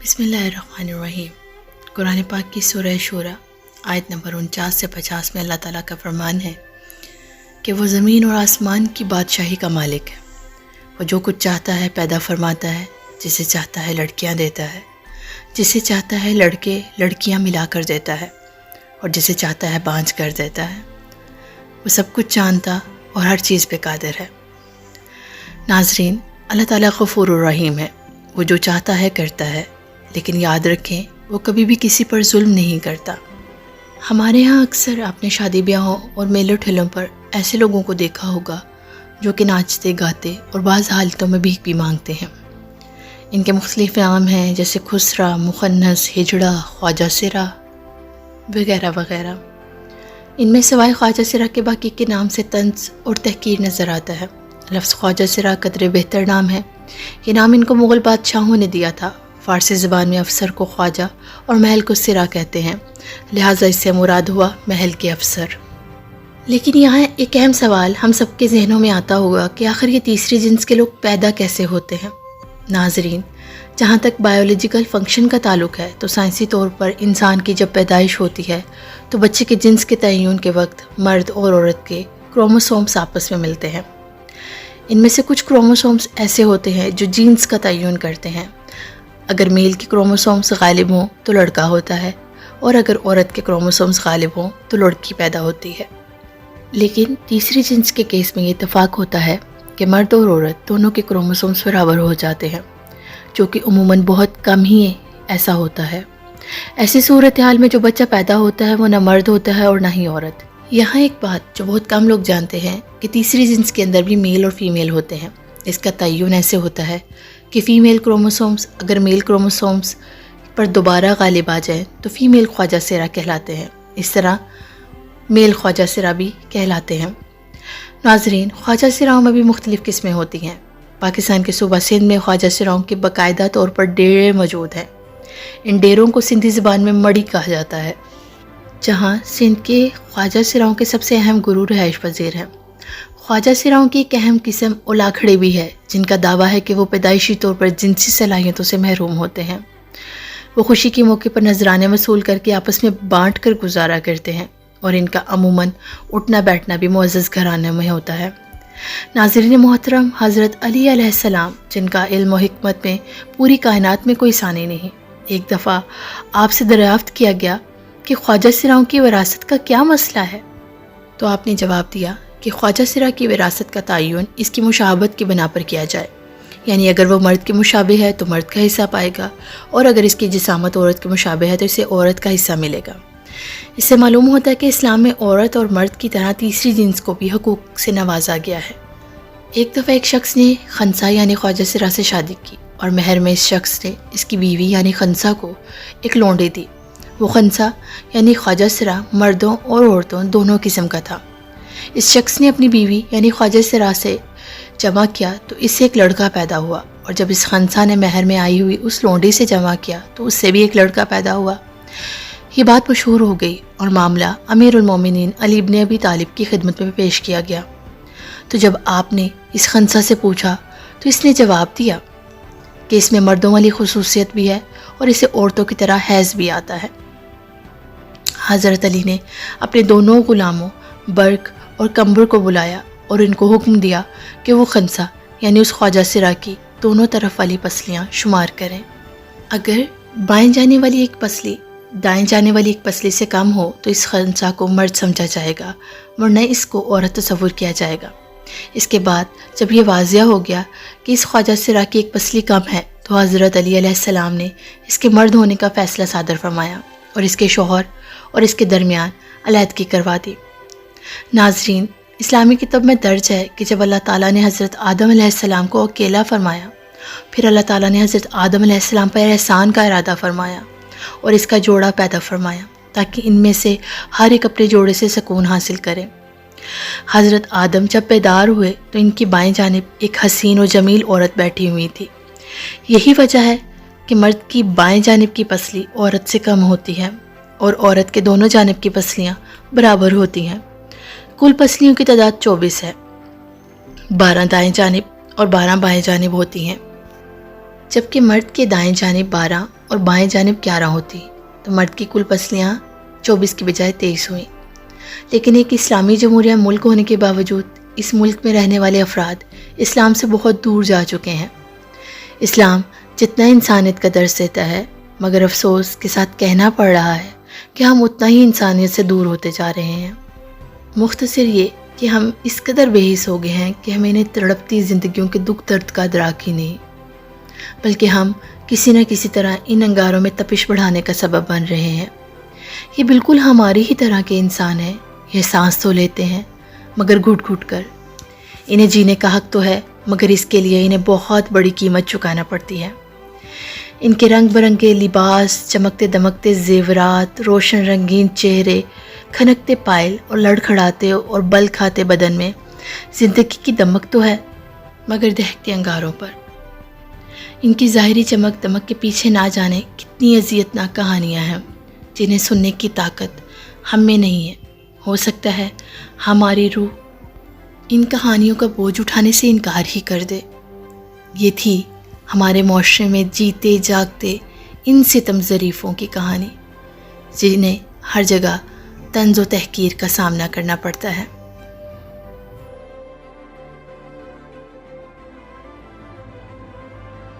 بسم اللہ الرحمن الرحیم۔ قرآن پاک کی سورہ شورى آیت نمبر 49 سے 50 میں اللہ تعالیٰ کا فرمان ہے کہ وہ زمین اور آسمان کی بادشاہی کا مالک ہے۔ وہ جو کچھ چاہتا ہے پیدا فرماتا ہے، جسے چاہتا ہے لڑکیاں دیتا ہے، جسے چاہتا ہے لڑکے لڑکیاں ملا کر دیتا ہے، اور جسے چاہتا ہے بانجھ کر دیتا ہے۔ وہ سب کچھ جانتا اور ہر چیز پہ قادر ہے۔ ناظرین، اللہ تعالیٰ غفور الرحیم ہے۔ وہ جو چاہتا ہے کرتا ہے، لیکن یاد رکھیں وہ کبھی بھی کسی پر ظلم نہیں کرتا۔ ہمارے ہاں اکثر آپ نے شادی بیاہوں اور میلوں ٹھیلوں پر ایسے لوگوں کو دیکھا ہوگا جو کہ ناچتے گاتے اور بعض حالتوں میں بھیک بھی مانگتے ہیں۔ ان کے مختلف نام ہیں، جیسے خسرا، مخنث، ہجڑا، خواجہ سرا وغیرہ وغیرہ۔ ان میں سوائے خواجہ سرا کے باقی کے نام سے طنز اور تحقیر نظر آتا ہے۔ لفظ خواجہ سرا قدرے بہتر نام ہے۔ یہ نام ان کو مغل بادشاہوں نے دیا تھا۔ فارسی زبان میں افسر کو خواجہ اور محل کو سرا کہتے ہیں، لہٰذا اس سے مراد ہوا محل کے افسر۔ لیکن یہاں ایک اہم سوال ہم سب کے ذہنوں میں آتا ہوگا کہ آخر یہ تیسری جنس کے لوگ پیدا کیسے ہوتے ہیں؟ ناظرین، جہاں تک بایولوجیکل فنکشن کا تعلق ہے تو سائنسی طور پر انسان کی جب پیدائش ہوتی ہے تو بچے کے جنس کے تعین کے وقت مرد اور عورت کے کروموسومز آپس میں ملتے ہیں۔ ان میں سے کچھ کروموسومز ایسے ہوتے ہیں جو جینز کا تعین کرتے ہیں۔ اگر میل کے کروموسومز غالب ہوں تو لڑکا ہوتا ہے، اور اگر عورت کے کروموسومز غالب ہوں تو لڑکی پیدا ہوتی ہے۔ لیکن تیسری جنس کے کیس میں یہ اتفاق ہوتا ہے کہ مرد اور عورت دونوں کے کروموسومز برابر ہو جاتے ہیں، جو کہ عموماً بہت کم ہی ایسا ہوتا ہے۔ ایسی صورتحال میں جو بچہ پیدا ہوتا ہے وہ نہ مرد ہوتا ہے اور نہ ہی عورت۔ یہاں ایک بات جو بہت کم لوگ جانتے ہیں کہ تیسری جنس کے اندر بھی میل اور فیمیل ہوتے ہیں۔ اس کا تعین ایسے ہوتا ہے کہ فیمیل کروموسومز اگر میل کروموسومز پر دوبارہ غالب آ جائیں تو فیمیل خواجہ سرا کہلاتے ہیں، اس طرح میل خواجہ سرا بھی کہلاتے ہیں۔ ناظرین، خواجہ سراؤں میں بھی مختلف قسمیں ہوتی ہیں۔ پاکستان کے صوبہ سندھ میں خواجہ سراؤں کے باقاعدہ طور پر ڈیرے موجود ہیں۔ ان ڈیروں کو سندھی زبان میں مڑی کہا جاتا ہے، جہاں سندھ کے خواجہ سراؤں کے سب سے اہم گرو رہائش پذیر ہیں۔ خواجہ سراؤں کی ایک اہم قسم اولاکھڑے بھی ہے، جن کا دعویٰ ہے کہ وہ پیدائشی طور پر جنسی صلاحیتوں سے محروم ہوتے ہیں۔ وہ خوشی کے موقع پر نذرانے وصول کر کے آپس میں بانٹ کر گزارا کرتے ہیں، اور ان کا عموماً اٹھنا بیٹھنا بھی معزز گھرانے میں ہوتا ہے۔ ناظرین محترم، حضرت علی علیہ السلام، جن کا علم و حکمت میں پوری کائنات میں کوئی ثانی نہیں، ایک دفعہ آپ سے دریافت کیا گیا کہ خواجہ سراؤں کی وراثت کا کیا مسئلہ ہے؟ تو آپ نے جواب دیا کہ خواجہ سرا کی وراثت کا تعین اس کی مشابہت کی بنا پر کیا جائے، یعنی اگر وہ مرد کے مشابہ ہے تو مرد کا حصہ پائے گا، اور اگر اس کی جسامت عورت کے مشابہ ہے تو اسے عورت کا حصہ ملے گا۔ اس سے معلوم ہوتا ہے کہ اسلام میں عورت اور مرد کی طرح تیسری جنس کو بھی حقوق سے نوازا گیا ہے۔ ایک دفعہ ایک شخص نے خنسا یعنی خواجہ سرا سے شادی کی، اور مہر میں اس شخص نے اس کی بیوی یعنی خنسا کو ایک لونڈی دی۔ وہ خنسا یعنی خواجہ سرا مردوں اور عورتوں دونوں قسم کا تھا۔ اس شخص نے اپنی بیوی یعنی خواجہ سرا سے جمع کیا تو اس سے ایک لڑکا پیدا ہوا، اور جب اس خنسا نے مہر میں آئی ہوئی اس لونڈی سے جمع کیا تو اس سے بھی ایک لڑکا پیدا ہوا۔ یہ بات مشہور ہو گئی اور معاملہ امیر المومنین علی بن ابی طالب کی خدمت میں پیش کیا گیا۔ تو جب آپ نے اس خنسا سے پوچھا تو اس نے جواب دیا کہ اس میں مردوں والی خصوصیت بھی ہے اور اسے عورتوں کی طرح حیض بھی آتا ہے۔ حضرت علی نے اپنے دونوں غلاموں برق اور کمبر کو بلایا اور ان کو حکم دیا کہ وہ خنسا یعنی اس خواجہ سرا کی دونوں طرف والی پسلیاں شمار کریں۔ اگر بائیں جانے والی ایک پسلی دائیں جانے والی ایک پسلی سے کم ہو تو اس خنسا کو مرد سمجھا جائے گا، ورنہ اس کو عورت تصور کیا جائے گا۔ اس کے بعد جب یہ واضح ہو گیا کہ اس خواجہ سرا کی ایک پسلی کم ہے تو حضرت علی علیہ السلام نے اس کے مرد ہونے کا فیصلہ صادر فرمایا اور اس کے شوہر اور اس کے درمیان علیحدگی کروا دی۔ ناظرین، اسلامی کتاب میں درج ہے کہ جب اللہ تعالیٰ نے حضرت آدم علیہ السلام کو اکیلا فرمایا، پھر اللہ تعالیٰ نے حضرت آدم علیہ السلام پر احسان کا ارادہ فرمایا اور اس کا جوڑا پیدا فرمایا تاکہ ان میں سے ہر ایک اپنے جوڑے سے سکون حاصل کرے۔ حضرت آدم جب بیدار ہوئے تو ان کی بائیں جانب ایک حسین و جمیل عورت بیٹھی ہوئی تھی۔ یہی وجہ ہے کہ مرد کی بائیں جانب کی پسلی عورت سے کم ہوتی ہے اور عورت کے دونوں جانب کی پسلیاں برابر ہوتی ہیں۔ کل پسلیوں کی تعداد 24 ہے، 12 دائیں جانب اور 12 بائیں جانب ہوتی ہیں۔ جبکہ مرد کے دائیں جانب 12 اور بائیں جانب 11 ہوتی تو مرد کی کل پسلیاں 24 کی بجائے 23 ہوئیں۔ لیکن ایک اسلامی جمہوریہ ملک ہونے کے باوجود اس ملک میں رہنے والے افراد اسلام سے بہت دور جا چکے ہیں۔ اسلام جتنا انسانیت کا درس دیتا ہے، مگر افسوس کے ساتھ کہنا پڑ رہا ہے کہ ہم اتنا ہی انسانیت سے دور ہوتے جا رہے ہیں۔ مختصر یہ کہ ہم اس قدر بے حس ہو گئے ہیں کہ ہمیں انہیں تڑپتی زندگیوں کے دکھ درد کا ادراک ہی نہیں، بلکہ ہم کسی نہ کسی طرح ان انگاروں میں تپش بڑھانے کا سبب بن رہے ہیں۔ یہ بالکل ہماری ہی طرح کے انسان ہیں، یہ سانس تو لیتے ہیں مگر گھٹ گھٹ کر۔ انہیں جینے کا حق تو ہے، مگر اس کے لیے انہیں بہت بڑی قیمت چکانا پڑتی ہے۔ ان کے رنگ برنگے لباس، چمکتے دمکتے زیورات، روشن رنگین چہرے، کھنکتے پائل اور لڑکھڑاتے اور بل کھاتے بدن میں زندگی کی دمک تو ہے، مگر دہکتے انگاروں پر۔ ان کی ظاہری چمک دمک کے پیچھے نہ جانے کتنی اذیتناک کہانیاں ہیں جنہیں سننے کی طاقت ہم میں نہیں ہے۔ ہو سکتا ہے ہماری روح ان کہانیوں کا بوجھ اٹھانے سے انکار ہی کر دے۔ یہ تھی ہمارے معاشرے میں جیتے جاگتے ان ستم ظریفوں کی کہانی، جنہیں ہر جگہ طنز و تحقیر کا سامنا کرنا پڑتا ہے۔